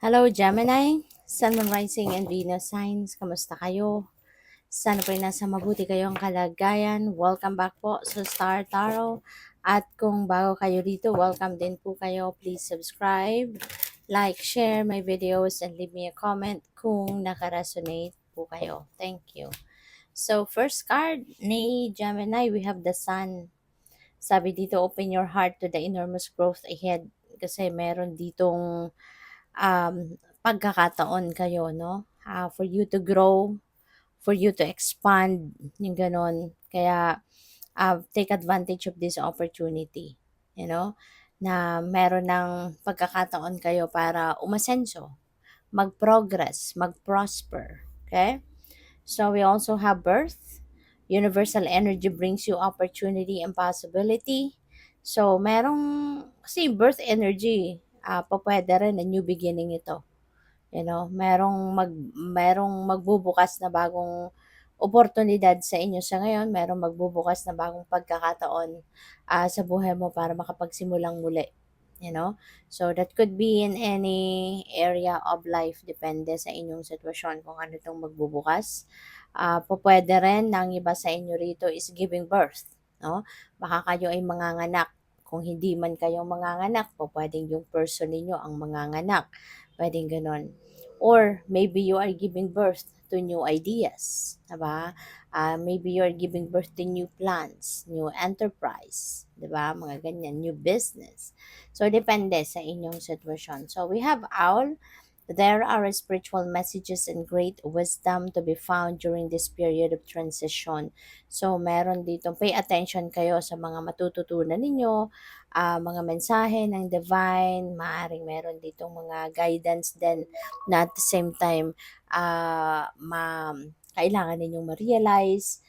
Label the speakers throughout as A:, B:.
A: Hello Gemini, Sun, Moon, Rising, and Venus signs. Kamusta kayo? Sana po ay nasa mabuti kayong kalagayan. Welcome back po sa Star Tarot. At kung bago kayo dito, welcome din po kayo. Please subscribe, like, share my videos, and leave me a comment kung nakaresonate po kayo. Thank you. So, first card ni Gemini, we have the Sun. Sabi dito, open your heart to the enormous growth ahead. Kasi meron ditong pagkakataon kayo, no? For you to grow, for you to expand, yung ganon. Kaya, take advantage of this opportunity, you know, na meron ng pagkakataon kayo para umasenso, mag-progress, mag-prosper, okay? So, we also have birth. Universal energy brings you opportunity and possibility. So, kasi birth energy, pwede rin na new beginning ito. You know, merong magbubukas na bagong oportunidad sa inyo sa ngayon, merong magbubukas na bagong pagkakataon sa buhay mo para makapagsimulang muli. You know? So that could be in any area of life, depende sa inyong sitwasyon kung ano itong magbubukas. Pwede rin na ang iba sa inyo rito is giving birth. No? Baka kayo ay manganganak. Kung hindi man kayo manganganak, pwedeng yung person ninyo ang manganganak. Pwedeng ganon. Or maybe you are giving birth to new ideas, diba? Maybe you are giving birth to new plans, new enterprise, diba? Mga ganyan, new business. So, depende sa inyong sitwasyon. So, we have owl. There are spiritual messages and great wisdom to be found during this period of transition. So, meron dito, pay attention kayo sa mga matututunan ninyo, mga mensahe ng divine, maaring meron dito mga guidance din na at the same time, kailangan ninyong ma-realize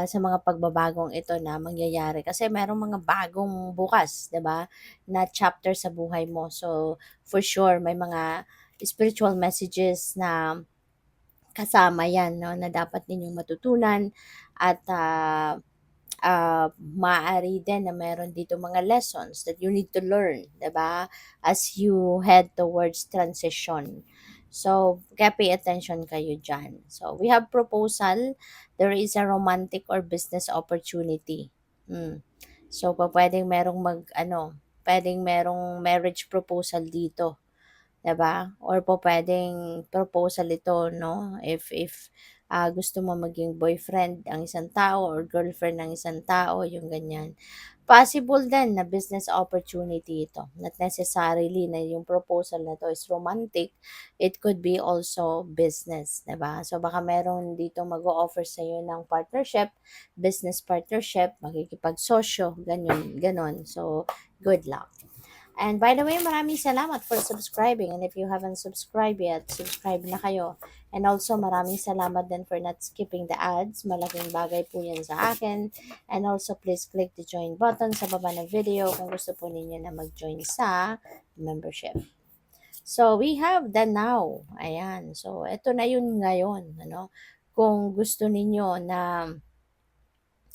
A: sa mga pagbabagong ito na mangyayari. Kasi merong mga bagong bukas, 'di ba? Na chapter sa buhay mo. So, for sure, may mga spiritual messages na kasama yan, no, na dapat ninyong matutunan at maaari din na meron dito mga lessons that you need to learn, 'di ba? As you head towards transition. So, kaya pay attention kayo dyan. So, we have proposal. There is a romantic or business opportunity. So, pwedeng pwedeng merong marriage proposal dito. 'Di ba? Or pupuwedeng proposal ito 'no, if gusto mo maging boyfriend ang isang tao or girlfriend ng isang tao, yung ganyan. Possible din na business opportunity ito, not necessarily na yung proposal na 'to is romantic, it could be also business, 'di ba? So baka meron dito mag-o-offer sa'yo ng partnership, business partnership, makikipagsosyo, ganyan, gano'n. So, good luck. And by the way, maraming salamat for subscribing. And if you haven't subscribed yet, subscribe na kayo. And also, maraming salamat din for not skipping the ads. Malaking bagay po yan sa akin. And also, please click the join button sa baba ng video kung gusto po ninyo na mag-join sa membership. So, we have the now. Ayan. So, ito na yun ngayon. Ano? Kung gusto ninyo na,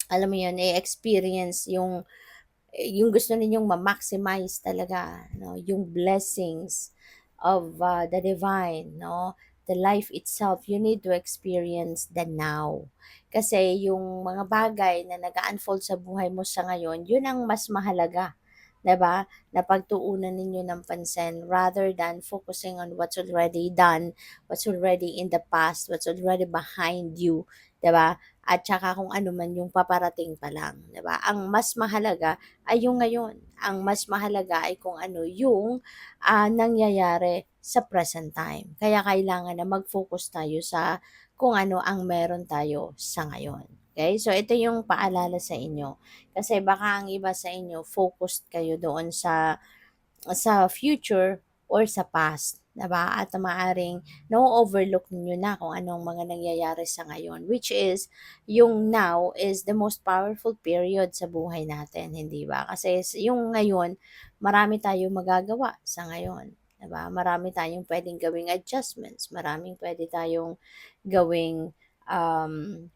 A: alam mo yun, i-experience yung gusto ninyong ma-maximize talaga, no, yung blessings of the divine, no, the life itself, you need to experience the now. Kasi yung mga bagay na nag-unfold sa buhay mo sa ngayon, yun ang mas mahalaga. 'Di ba? Na pagtuunan ninyo ng pansin rather than focusing on what's already done, what's already in the past, what's already behind you, 'di ba? At saka kung ano man yung paparating pa lang, 'di ba? Ang mas mahalaga ay yung ngayon. Ang mas mahalaga ay kung ano yung nangyayari sa present time. Kaya kailangan na mag-focus tayo sa kung ano ang meron tayo sa ngayon. Okay? So, ito yung paalala sa inyo. Kasi baka ang iba sa inyo, focused kayo doon sa future or sa past. Diba? At maaaring no-overlook niyo na kung anong mga nangyayari sa ngayon. Which is, yung now is the most powerful period sa buhay natin. Hindi ba? Kasi yung ngayon, marami tayong magagawa sa ngayon. Diba? Marami tayong pwedeng gawing adjustments. Maraming pwede tayong gawing um,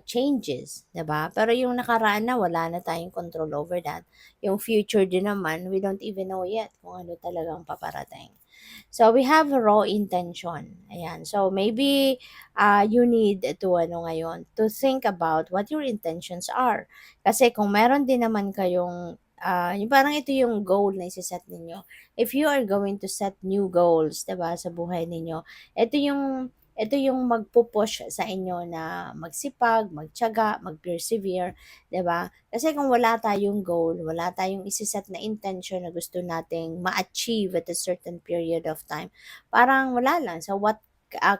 A: changes, 'di ba? Pero yung nakaraan na wala na tayong control over that. Yung future din naman, we don't even know yet kung ano talagang paparating. So we have a raw intention. Ayan. So maybe you need to ano ngayon to think about what your intentions are. Kasi kung meron din naman kayong yung parang ito yung goal na isi-set ninyo. If you are going to set new goals, 'di ba, sa buhay ninyo, ito yung magpupush sa inyo na magsipag, magtiyaga, mag-persevere, 'di ba? Kasi kung wala tayong goal, wala tayong isi-set na intention na gusto nating ma-achieve at a certain period of time, parang wala lang. So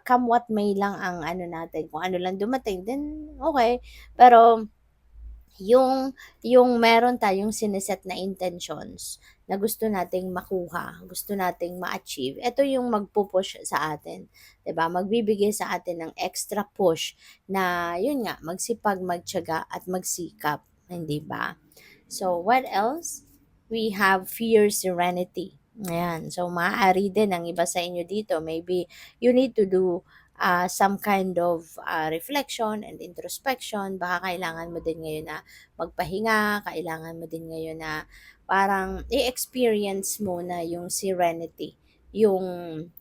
A: come what may lang ang ano natin, kung ano lang dumating, then okay. Pero yung meron tayong sine-set na intentions na gusto nating makuha, gusto nating ma-achieve, ito yung magpu-push sa atin, 'di ba? Magbibigay sa atin ng extra push na yun nga, magsipag, magtiyaga at magsikap, hindi ba? So, what else? We have fear serenity. Ayan. So, maaari din ang iba sa inyo dito. Maybe you need to do some kind of reflection and introspection. Baka kailangan mo din ngayon na magpahinga. Kailangan mo din ngayon na parang i-experience mo na yung serenity, yung,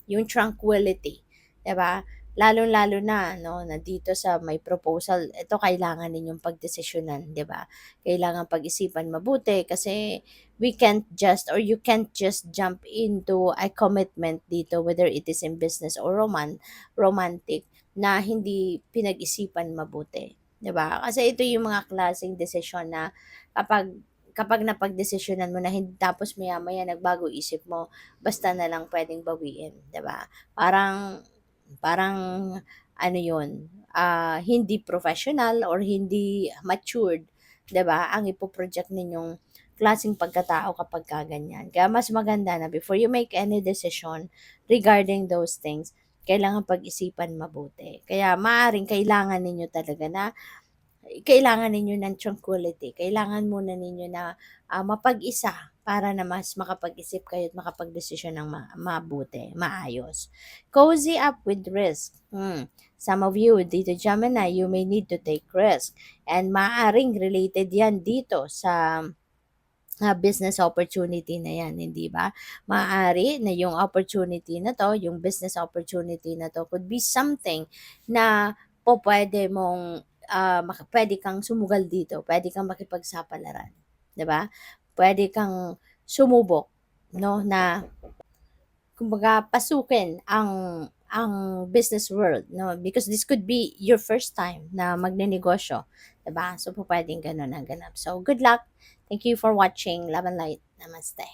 A: yung tranquility. 'Di ba? Lalong-lalo na, no, na dito sa may proposal, ito kailangan ninyong pagdesisyonan, 'di ba? Kailangan pag-isipan mabuti kasi we can't just or you can't just jump into a commitment dito whether it is in business or romantic na hindi pinag-isipan mabuti, 'di ba? Kasi ito yung mga klaseng desisyon na kapag kapag napagdesisyonan mo na hindi tapos maya-maya nagbago isip mo, basta na lang pwedeng bawiin, 'di ba? Parang parang ano 'yun, hindi professional or hindi matured, 'di ba, ang ipo-project ninyong klaseng pagkatao kapagka ganyan. Kaya mas maganda na before you make any decision regarding those things, kailangan pag-isipan mabuti. Kaya maaaring kailangan ninyo talaga na kailangan ninyo ng tranquility. Kailangan muna ninyo na mapag-isa para na mas makapag-isip kayo at makapag-desisyon ng mabuti, maayos. Cozy up with risk. Some of you dito Gemini, you may need to take risk. And maaaring related yan dito sa business opportunity na yan, hindi ba? Maaari na yung opportunity na to, yung business opportunity na to could be something na po pwede mong pwede kang sumugal dito, pwede kang makipagsapalaran, 'di ba? Pwede kang sumubok, no, na kumbaga pasukin ang business world, no, because this could be your first time na magnenegosyo, 'di ba? So, pupuwedeng gano'n ang ganap. So, good luck. Thank you for watching. Love and light. Namaste.